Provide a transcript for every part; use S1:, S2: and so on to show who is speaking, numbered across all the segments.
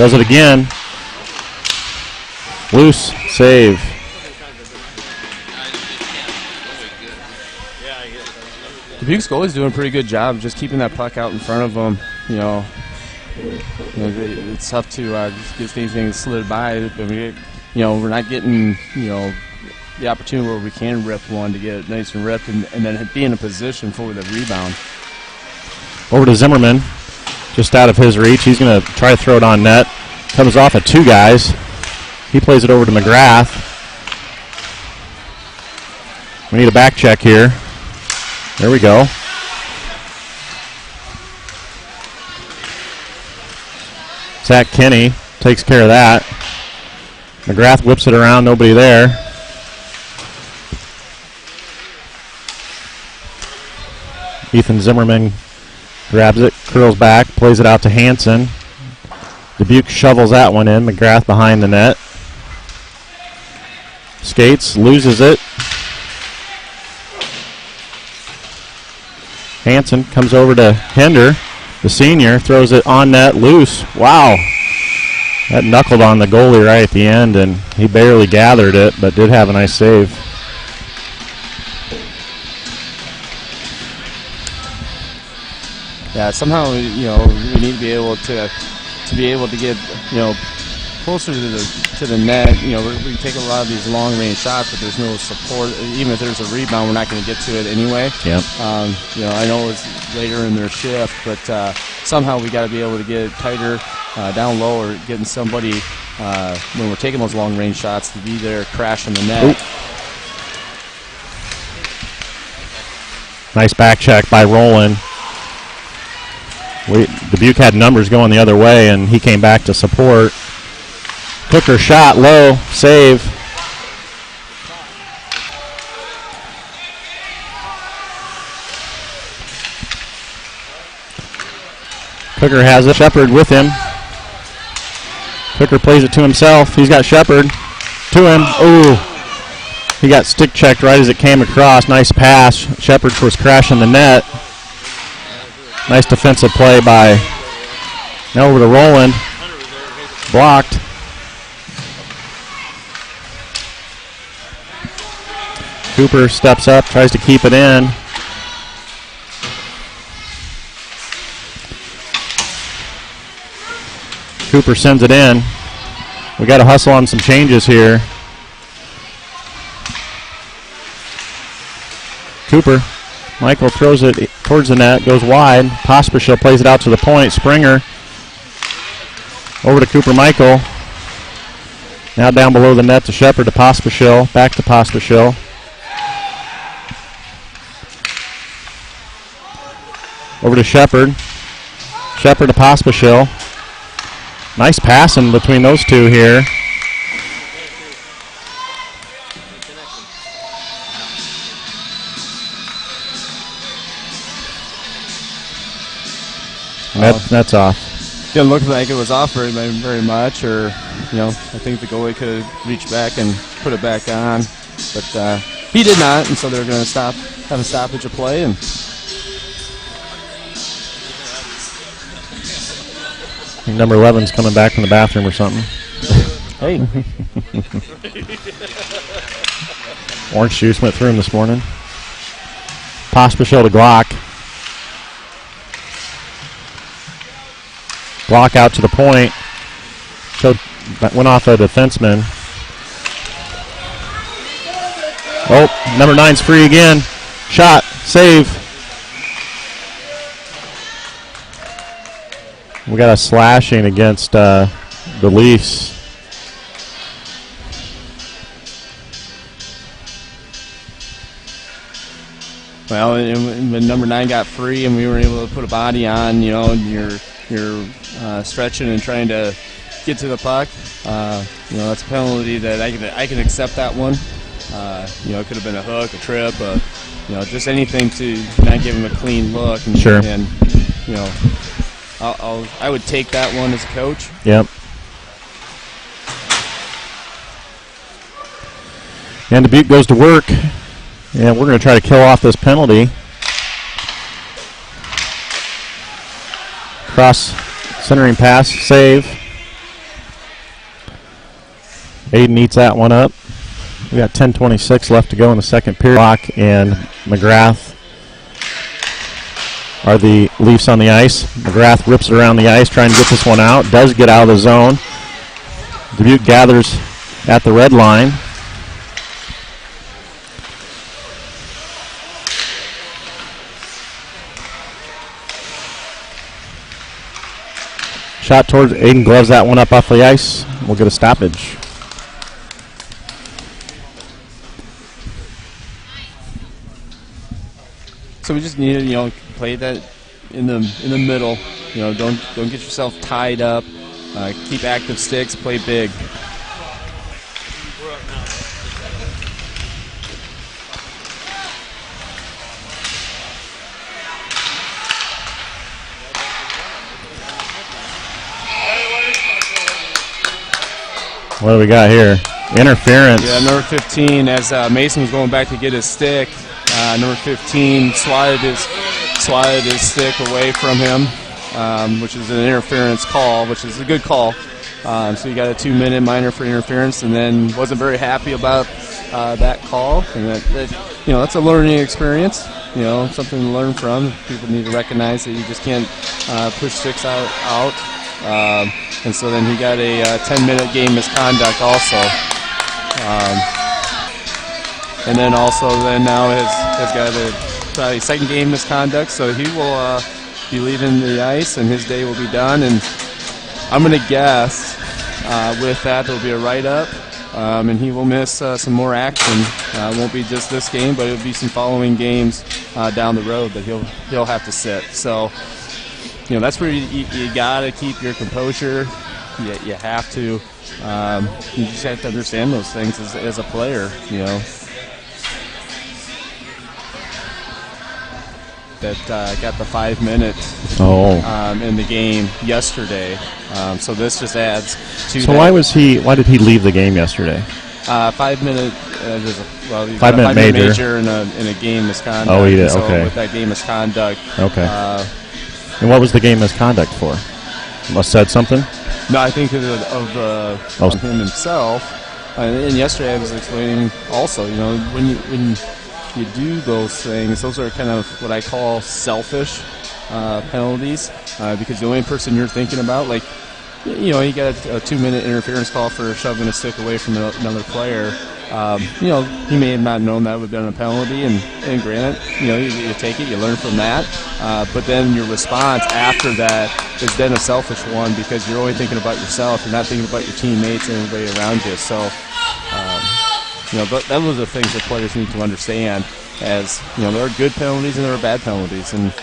S1: Does it again. Loose, save.
S2: Dubuque's goalie's doing a pretty good job just keeping that puck out in front of them. It's tough to just get these things slid by. But we're not getting the opportunity where we can rip one to get it nice and ripped and then be in a position for the rebound.
S1: Over to Zimmerman, just out of his reach. He's going to try to throw it on net. Comes off of two guys. He plays it over to McGrath. We need a back check here. There we go. Zach Kinney takes care of that. McGrath whips it around, nobody there. Ethan Zimmerman grabs it, curls back, plays it out to Hansen. Dubuque shovels that one in. McGrath behind the net. Skates, loses it. Hansen comes over to Hinder, the senior, throws it on net, loose. Wow. That knuckled on the goalie right at the end, and he barely gathered it, but did have a nice save.
S2: Yeah, somehow we need to be able to get closer to the net. We take a lot of these long range shots, but there's no support. Even if there's a rebound, we're not going to get to it anyway.
S1: Yep.
S2: I know it's later in their shift, but somehow we got to be able to get it tighter down low, or getting somebody when we're taking those long range shots to be there crashing the net.
S1: Ooh. Nice back check by Rowland. Dubuque had numbers going the other way, and he came back to support. Cooker shot low, save. Cooker has it. Shepard with him. Cooker plays it to himself. He's got Shepard to him. Ooh. He got stick checked right as it came across. Nice pass. Shepard was crashing the net. Nice defensive play by, now over to Rowland. Blocked. Cooper steps up, tries to keep it in. Cooper sends it in. We got to hustle on some changes here. Cooper. Michael throws it towards the net, goes wide. Pospisil plays it out to the point. Springer over to Cooper Michael. Now down below the net to Shepard to Pospisil. Back to Pospisil. Over to Shepard. Shepard to Pospisil. Nice passing between those two here. That's off.
S2: Didn't look like it was off very much, or I think the goalie could have reached back and put it back on, but he did not, and so they're going to have a stoppage of play. And
S1: I think number 11's coming back from the bathroom or something.
S2: Hey.
S1: Orange juice went through him this morning. Pospisil to Glock. Glock out to the point. Went off a defenseman. Oh, number 9's free again. Shot, save. We got a slashing against the Leafs.
S2: Well, when number 9 got free and we were able to put a body on, you're stretching and trying to get to the puck. That's a penalty that I can accept that one. It could have been a hook, a trip, just anything to not give him a clean look. And,
S1: sure.
S2: And I would take that one as a coach.
S1: Yep. And Dubuque goes to work, and we're going to try to kill off this penalty. Cross centering pass, save. Aiden eats that one up. We got 10:26 left to go in the second period. Block and McGrath are the Leafs on the ice. McGrath rips it around the ice trying to get this one out. Does get out of the zone. Dubuque gathers at the red line. Shot towards Aiden, gloves that one up off the ice. We'll get a stoppage.
S2: So we just need to, play that in the middle. Don't get yourself tied up. Keep active sticks. Play big.
S1: What do we got here? Interference.
S2: Yeah, number 15, as Mason was going back to get his stick, number 15 swatted his stick away from him, which is an interference call, which is a good call. So you got a 2-minute minor for interference, and then wasn't very happy about that call. And that's a learning experience. Something to learn from. People need to recognize that you just can't push sticks out. And so then he got a 10-minute game misconduct also. And then also now has got a second game misconduct, so he will be leaving the ice and his day will be done. And I'm going to guess with that there will be a write-up, and he will miss some more action. It won't be just this game, but it will be some following games down the road that he'll have to sit. So that's where you got to keep your composure. You have to. You just have to understand those things as a player. That got the 5 minutes in the game yesterday. So this just adds to.
S1: So
S2: that.
S1: why did he leave the game yesterday?
S2: 5 minute. There's a
S1: 5-minute
S2: major in a game misconduct.
S1: Oh, he did.
S2: So
S1: okay.
S2: with that game misconduct.
S1: Okay. And what was the game misconduct for? Must have said something?
S2: No, I think of him himself. And yesterday I was explaining also, when you do those things, those are kind of what I call selfish penalties, because the only person you're thinking about, like, you got a 2-minute interference call for shoving a stick away from another player. He may have not known that would have been a penalty, and granted, you take it, you learn from that. But then your response after that is then a selfish one because you're only thinking about yourself. You're not thinking about your teammates and everybody around you. So, that was the things that players need to understand. As there are good penalties and there are bad penalties, and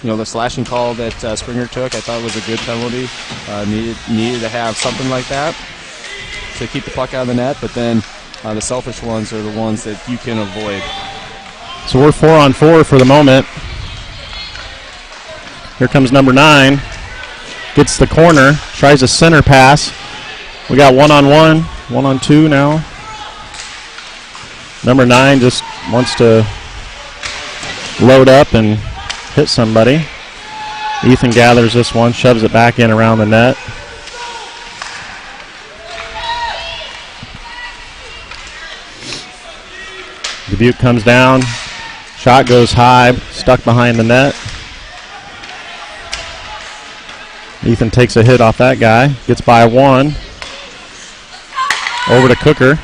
S2: the slashing call that Springer took, I thought was a good penalty. Needed to have something like that to keep the puck out of the net, but then. The selfish ones are the ones that you can avoid.
S1: So we're 4-on-4 for the moment. Here comes number 9. Gets the corner. Tries a center pass. We got 1-on-1. 1-on-2 now. Number 9 just wants to load up and hit somebody. Ethan gathers this one. Shoves it back in around the net. Dubuque comes down. Shot goes high, stuck behind the net. Ethan takes a hit off that guy. Gets by one. Over to Cooker.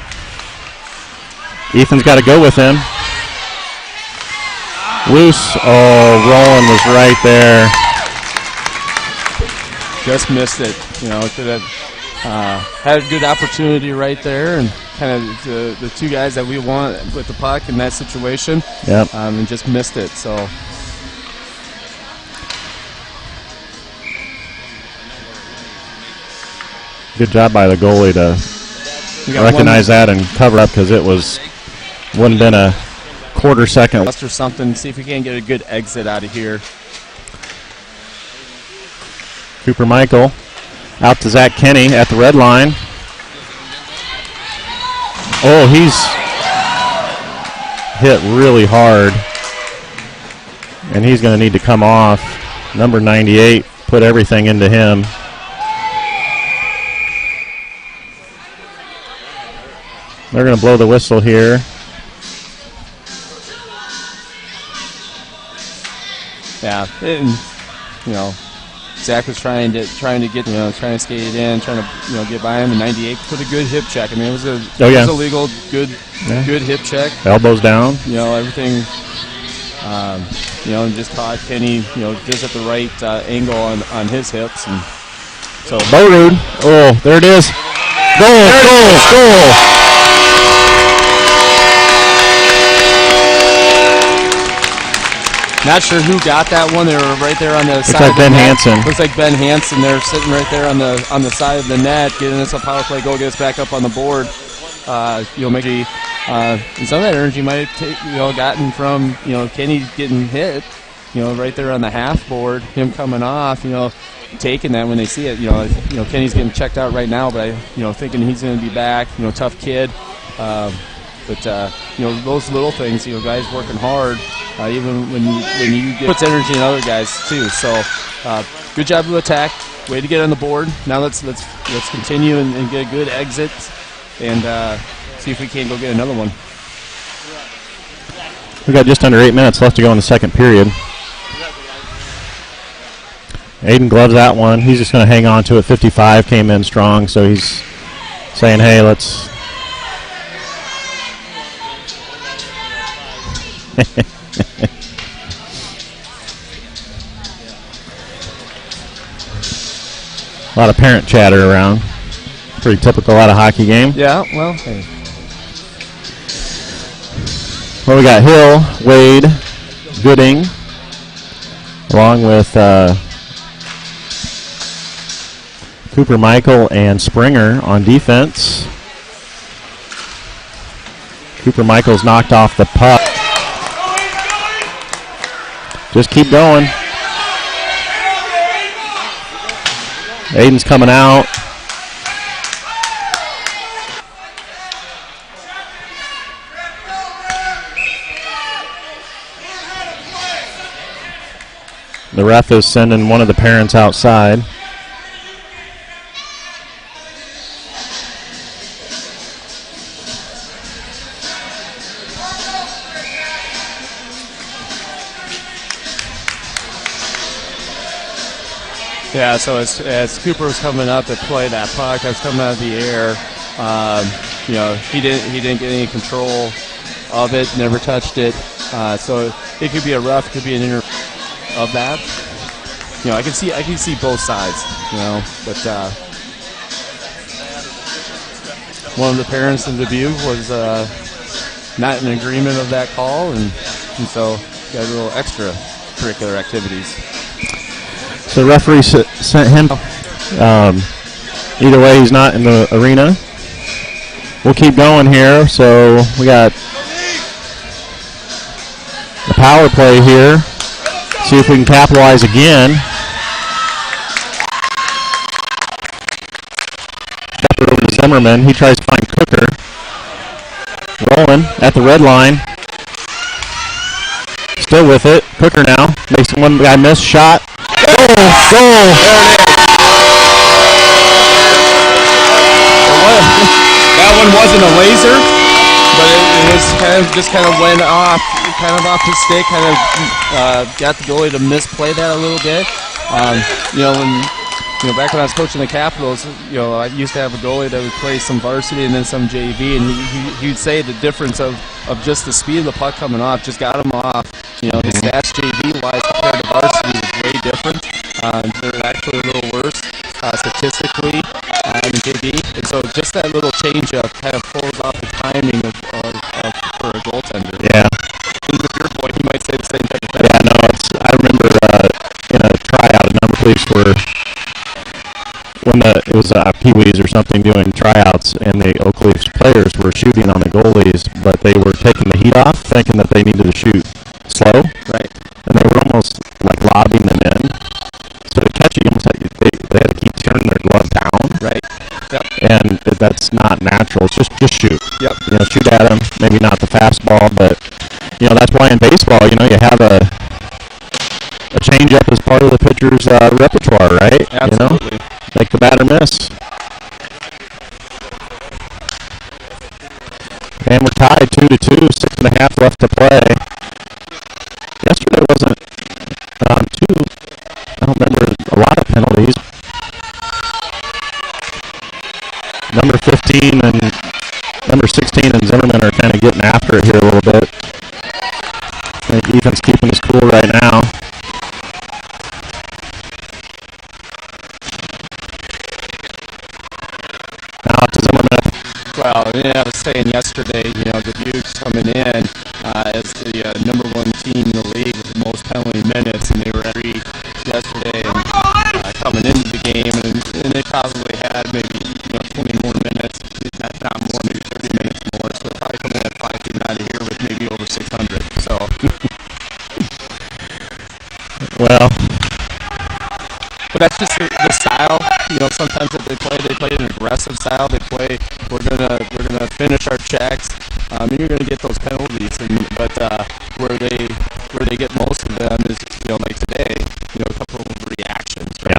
S1: Ethan's got to go with him. Loose. Oh, Roland was right there.
S2: Just missed it. Could have had a good opportunity right there, and kind of the two guys that we want with the puck in that situation.
S1: Yep.
S2: And just missed it. So.
S1: Good job by the goalie to recognize that and cover up, because it wouldn't have been a quarter second.
S2: Or something. See if we can get a good exit out of here.
S1: Cooper Michael out to Zach Kenny at the red line. Oh, he's hit really hard, and he's going to need to come off. Number 98 put everything into him. They're going to blow the whistle here.
S2: Yeah, and, you know, Zach was trying to get, you know, trying to skate it in, trying to, you know, get by him. And 98 put a good hip check. I mean, it was a legal, good hip check.
S1: Elbows down.
S2: You know, everything. You know, and just caught Kenny, you know, just at the right angle on his hips. And so
S1: Bowrood. Oh, there it is. Goal.
S2: Not sure who got that one. They were right there on the side.
S1: Looks like Ben Hansen.
S2: Looks like Ben Hansen. They're sitting right there on the side of the net, getting us a power play goal, get us back up on the board. You know, maybe and some of that energy might have gotten from, you know, Kenny getting hit, you know, right there on the half board, him coming off, you know, taking that when they see it. You know, Kenny's getting checked out right now, but thinking he's going to be back. You know, tough kid. But you know, those little things, you know, guys working hard, even when you puts energy in other guys too. So good job to attack, way to get on the board. Now let's continue and get a good exit and see if we can't go get another one.
S1: We got just under 8 minutes left to go in the second period. Aiden gloves that one. He's just going to hang on to it. 55 came in strong, so he's saying, hey, let's. A lot of parent chatter around. Pretty typical out of hockey game.
S2: Yeah, well, hey.
S1: Well, we got Hill, Wade, Gooding, along with Cooper Michael and Springer on defense. Cooper Michael's knocked off the puck. Just keep going. Aiden's coming out. The ref is sending one of the parents outside.
S2: Yeah, so as Cooper was coming up to play that puck, that was coming out of the air. You know, he didn't get any control of it, never touched it. So it could be a rough, could be an inter of that. You know, I can see both sides. You know, but one of the parents in Dubuque was not in agreement of that call, and so got a little extra curricular activities.
S1: So the referee sent him. Either way, he's not in the arena. We'll keep going here. So we got the power play here. See if we can capitalize again. Over to Zimmerman. He tries to find Cooker. Rolling at the red line. Still with it. Cooker now. Makes one guy miss. Shot. Goal!
S2: That one wasn't a laser, but it was kind of went off, his stick. Got the goalie to misplay that a little bit. Back when I was coaching the Capitals, I used to have a goalie that would play some varsity and then some JV, and he'd say the difference of just the speed of the puck coming off just got him off. His stats JV-wise compared to varsity is way different. They're actually a little worse statistically in JV, and so just that little change-up kind of pulls off the timing for a goaltender.
S1: Yeah.
S2: And with your boy, he might say the same type of thing.
S1: Yeah, no, I remember in a tryout, a number of police were when it was Pee-wees or something doing tryouts, and the Oak Leafs players were shooting on the goalies, but they were taking the heat off, thinking that they needed to shoot slow.
S2: Right.
S1: And they were almost like lobbing them in. So to catch it, you almost they had to keep turning their glove down.
S2: Right. Yep.
S1: And that's not natural. It's just shoot.
S2: Yep.
S1: Shoot at them. Maybe not the fastball, but that's why in baseball, you have a change-up as part of the pitcher's repertoire, right?
S2: Absolutely.
S1: Make the batter miss. And we're tied 2-2, 6.5 left to play. Yesterday wasn't I don't remember a lot of penalties. Number 15 and number 16 and Zimmerman are kind of getting after it here a little bit. I think Ethan's keeping his cool right now. Now to Zimmerman.
S2: Well, I was saying yesterday, Dubuque's coming in as the number one team in the league with the most penalty minutes, and they were at 3 yesterday and coming into the game, and they probably had maybe 20 more minutes, not more, maybe 30 minutes more, so they're probably coming at 5 team out of here with maybe over 600. So,
S1: well,
S2: but that's just the style. Sometimes that they play an aggressive style. They play, we're gonna finish our checks. You're gonna get those penalties, but where they get most of them is like today.